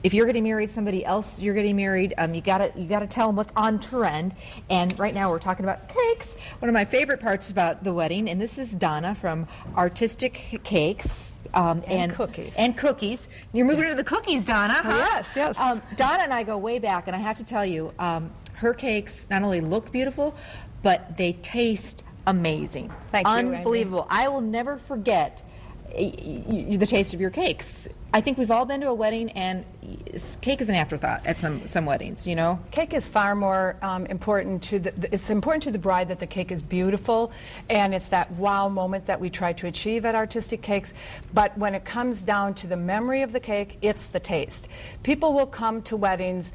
if you're getting married, somebody else you're getting married, you gotta tell them what's on trend. And right now we're talking about cakes. One of my favorite parts about the wedding, and this is Donna from Artistic Cakes and Cookies. And cookies. You're moving to the cookies, Donna. Huh? Yes, yes. Donna and I go way back, and I have to tell you, her cakes not only look beautiful, but they taste amazing. Thank you, unbelievable. I will never forget the taste of your cakes. I think we've all been to a wedding, and cake is an afterthought at some weddings, you know? Cake is far more important to it's important to the bride that the cake is beautiful, and it's that wow moment that we try to achieve at Artistic Cakes. But when it comes down to the memory of the cake, it's the taste. People will come to weddings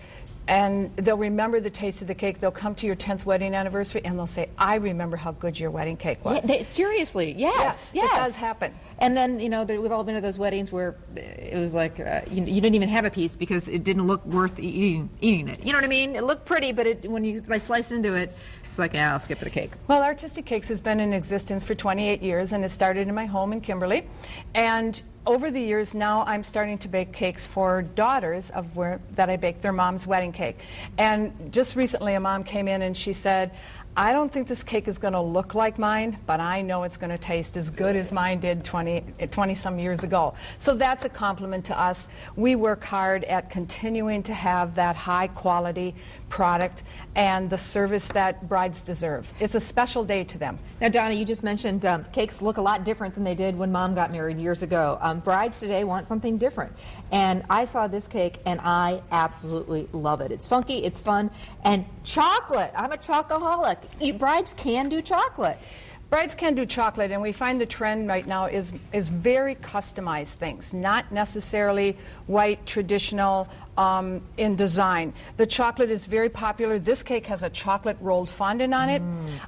and they'll remember the taste of the cake. They'll come to your 10th wedding anniversary and they'll say, I remember how good your wedding cake was. Yeah, seriously, yes. It does happen. And then, you know, we've all been to those weddings where it was like, you didn't even have a piece because it didn't look worth eating it. You know what I mean? It looked pretty, but when you slice into it, it's like, yeah, I'll skip the cake. Well, Artistic Cakes has been in existence for 28 years, and it started in my home in Kimberly. And over the years now, I'm starting to bake cakes for daughters that I baked their mom's wedding cake. And just recently, a mom came in and she said, I don't think this cake is going to look like mine, but I know it's going to taste as good as mine did 20-some years ago. So that's a compliment to us. We work hard at continuing to have that high-quality product and the service that brides deserve. It's a special day to them. Now, Donna, you just mentioned cakes look a lot different than they did when Mom got married years ago. Brides today want something different. And I saw this cake, and I absolutely love it. It's funky, it's fun, and chocolate. I'm a chocoholic. Brides can do chocolate. Brides can do chocolate, and we find the trend right now is very customized things, not necessarily white, traditional in design. The chocolate is very popular. This cake has a chocolate rolled fondant on it.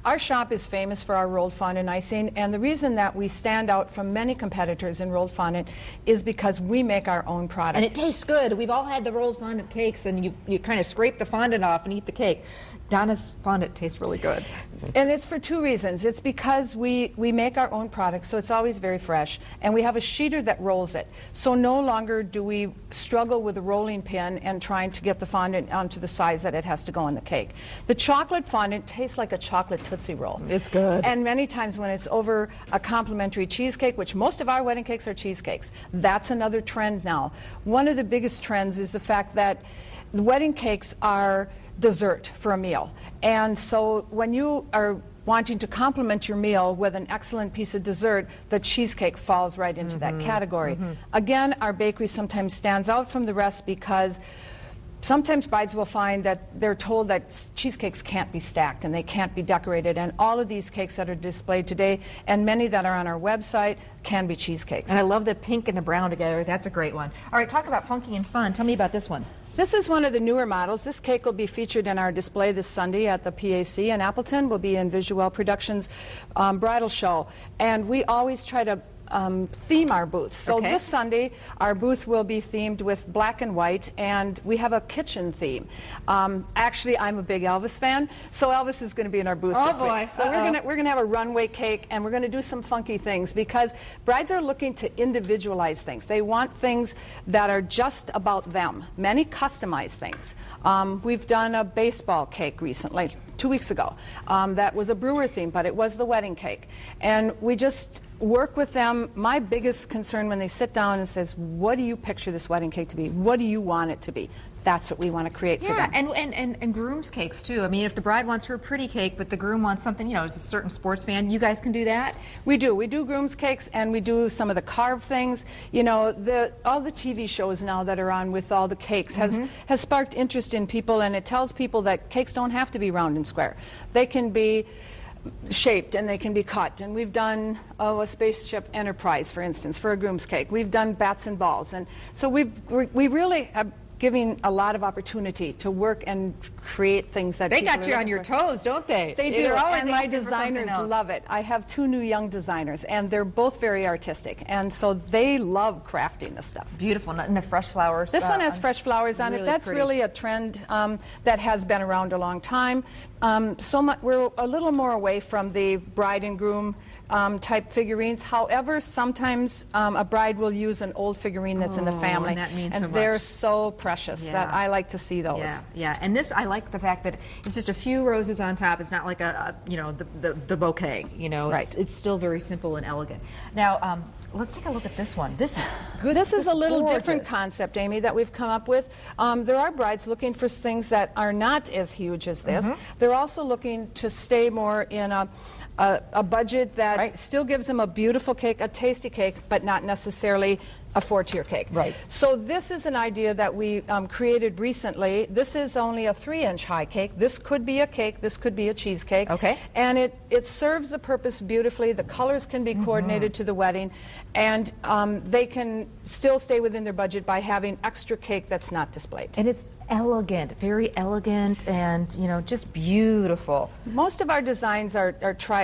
Our shop is famous for our rolled fondant icing, and the reason that we stand out from many competitors in rolled fondant is because we make our own product. And it tastes good. We've all had the rolled fondant cakes, and you kind of scrape the fondant off and eat the cake. Donna's fondant tastes really good. And it's for two reasons. It's because we make our own product, so it's always very fresh, and we have a sheeter that rolls it. So no longer do we struggle with a rolling pin and trying to get the fondant onto the size that it has to go in the cake. The chocolate fondant tastes like a chocolate Tootsie Roll. It's good. And many times when it's over a complimentary cheesecake, which most of our wedding cakes are cheesecakes, that's another trend now. One of the biggest trends is the fact that the wedding cakes are dessert for a meal. And so when you are wanting to complement your meal with an excellent piece of dessert, the cheesecake falls right into that category. Again, our bakery sometimes stands out from the rest because sometimes brides will find that they're told that cheesecakes can't be stacked and they can't be decorated, and all of these cakes that are displayed today and many that are on our website can be cheesecakes. And I love the pink and the brown together. That's a great one. All right, talk about funky and fun. Tell me about this one. This is one of the newer models. This cake will be featured in our display this Sunday at the PAC in Appleton. We'll be in Visual Productions bridal show. And we always try to theme our booth. So this Sunday, our booth will be themed with black and white, and we have a kitchen theme. Actually, I'm a big Elvis fan, so Elvis is going to be in our booth this week. So we're gonna have a runway cake, and we're going to do some funky things because brides are looking to individualize things. They want things that are just about them. Many customized things. We've done a baseball cake recently, 2 weeks ago. That was a brewer theme, but it was the wedding cake. And we just work with them. My biggest concern when they sit down and says, what do you picture this wedding cake to be? What do you want it to be? That's what we want to create for them. And groom's cakes too. I mean, if the bride wants her pretty cake, but the groom wants something, you know, as a certain sports fan, you guys can do that? We do. We do groom's cakes, and we do some of the carved things. You know, all the TV shows now that are on with all the cakes has sparked interest in people, and it tells people that cakes don't have to be round and square. They can be shaped and they can be cut, and we've done a spaceship Enterprise, for instance, for a groom's cake. We've done bats and balls, and so we really have giving a lot of opportunity to work and create things that they got you on your toes, don't they? They do, and my designers love it. I have two new young designers, and they're both very artistic, and so they love crafting this stuff. Beautiful, and the fresh flowers. This one has fresh flowers on it. That's really a trend that has been around a long time. We're a little more away from the bride and groom type figurines. However, sometimes a bride will use an old figurine that's in the family, and that means so much. they're so precious that I like to see those. Yeah, and this, I like the fact that it's just a few roses on top. It's not like the bouquet, Right. It's still very simple and elegant. Now, let's take a look at this one. This is good. This is a little gorgeous. different concept, Amy, that we've come up with. There are brides looking for things that are not as huge as this. They're also looking to stay more in a budget that still gives them a beautiful cake, a tasty cake, but not necessarily a 4-tier cake. Right. So this is an idea that we created recently. This is only a 3-inch high cake. This could be a cake. This could be a cheesecake. Okay. And it serves the purpose beautifully. The colors can be coordinated to the wedding, and they can still stay within their budget by having extra cake that's not displayed. And it's elegant, very elegant, and just beautiful. Most of our designs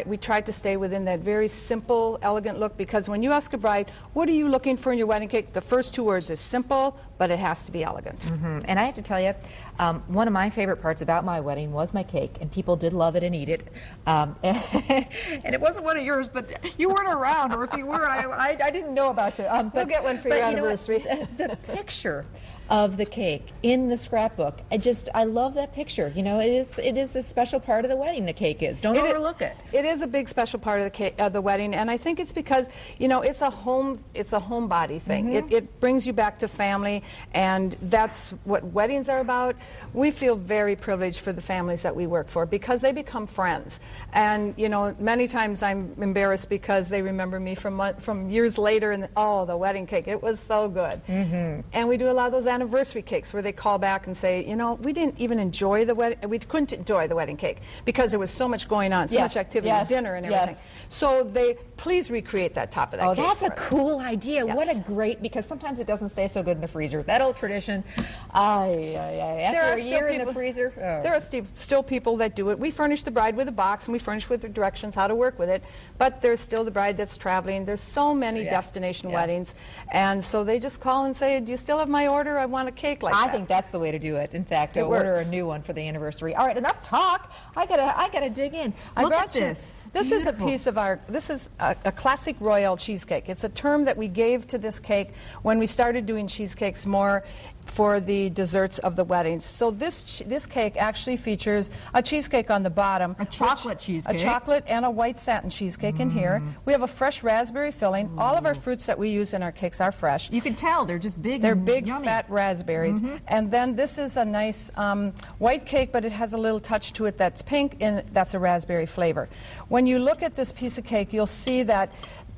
we try to stay within that very simple, elegant look, because when you ask a bride, what are you looking for in your wedding cake, the first 2 words is simple, but it has to be elegant. And I have to tell you, one of my favorite parts about my wedding was my cake, and people did love it and eat it. And it wasn't one of yours, but you weren't around, or if you were, I didn't know about you. We'll get one for your anniversary. The picture of the cake in the scrapbook, I love that picture. It is a special part of the wedding, the cake is. Don't overlook it. It is a big special part of the cake, the wedding, and I think it's because it's a homebody thing. It brings you back to family, and that's what weddings are about. We feel very privileged for the families that we work for, because they become friends. And many times I'm embarrassed because they remember me from years later, and the wedding cake, it was so good. And we do a lot of those anniversary cakes where they call back and say, we didn't even enjoy the wedding. We couldn't enjoy the wedding cake because there was so much going on, so much activity, dinner and everything. So they please recreate that top of that cake. Oh, that's a cool idea. Yes. What a great, because sometimes it doesn't stay so good in the freezer. That old tradition. After a year in the freezer. Oh. There are still people that do it. We furnish the bride with a box, and we furnish with the directions how to work with it. But there's still the bride that's traveling. There's so many destination weddings, and so they just call and say, "Do you still have my order? I want a cake like that." I think that's the way to do it. In fact, It order works. a new one for the anniversary. All right, enough talk. I gotta dig in. Look at this. This is a piece of this is a classic royal cheesecake. It's a term that we gave to this cake when we started doing cheesecakes more for the desserts of the weddings. So this cake actually features a cheesecake on the bottom. A chocolate cheesecake. A chocolate and a white satin cheesecake in here. We have a fresh raspberry filling. All of our fruits that we use in our cakes are fresh. You can tell they're just big. They're and big, yummy. fat raspberries. And then this is a nice white cake, but it has a little touch to it that's pink, and that's a raspberry flavor. When you look at this piece of cake, you'll see that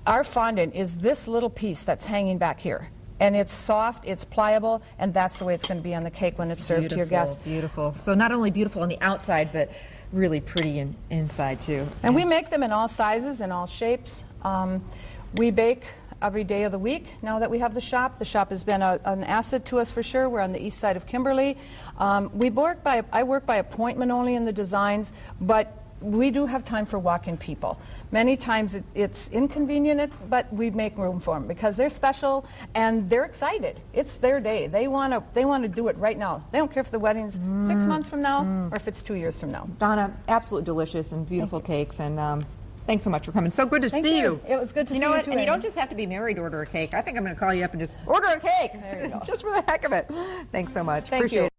our fondant is this little piece that's hanging back here. And it's soft, it's pliable, and that's the way it's going to be on the cake when it's served to your guests. Beautiful. So not only beautiful on the outside, but really pretty inside too. And we make them in all sizes and all shapes. We bake every day of the week now that we have the shop. The shop has been an asset to us for sure. We're on the east side of Kimberly. I work by appointment only in the designs, but we do have time for walk-in people. Many times it's inconvenient, but we make room for them because they're special and they're excited. It's their day. They want to do it right now. They don't care if the wedding's 6 months from now or if it's 2 years from now. Donna, absolutely delicious and beautiful cakes, and thanks so much for coming. So good to see you. It was good to see you too. And you don't just have to be married to order a cake. I think I'm going to call you up and just order a cake. There you go. Just for the heck of it. Thanks so much. Thank Appreciate you. it.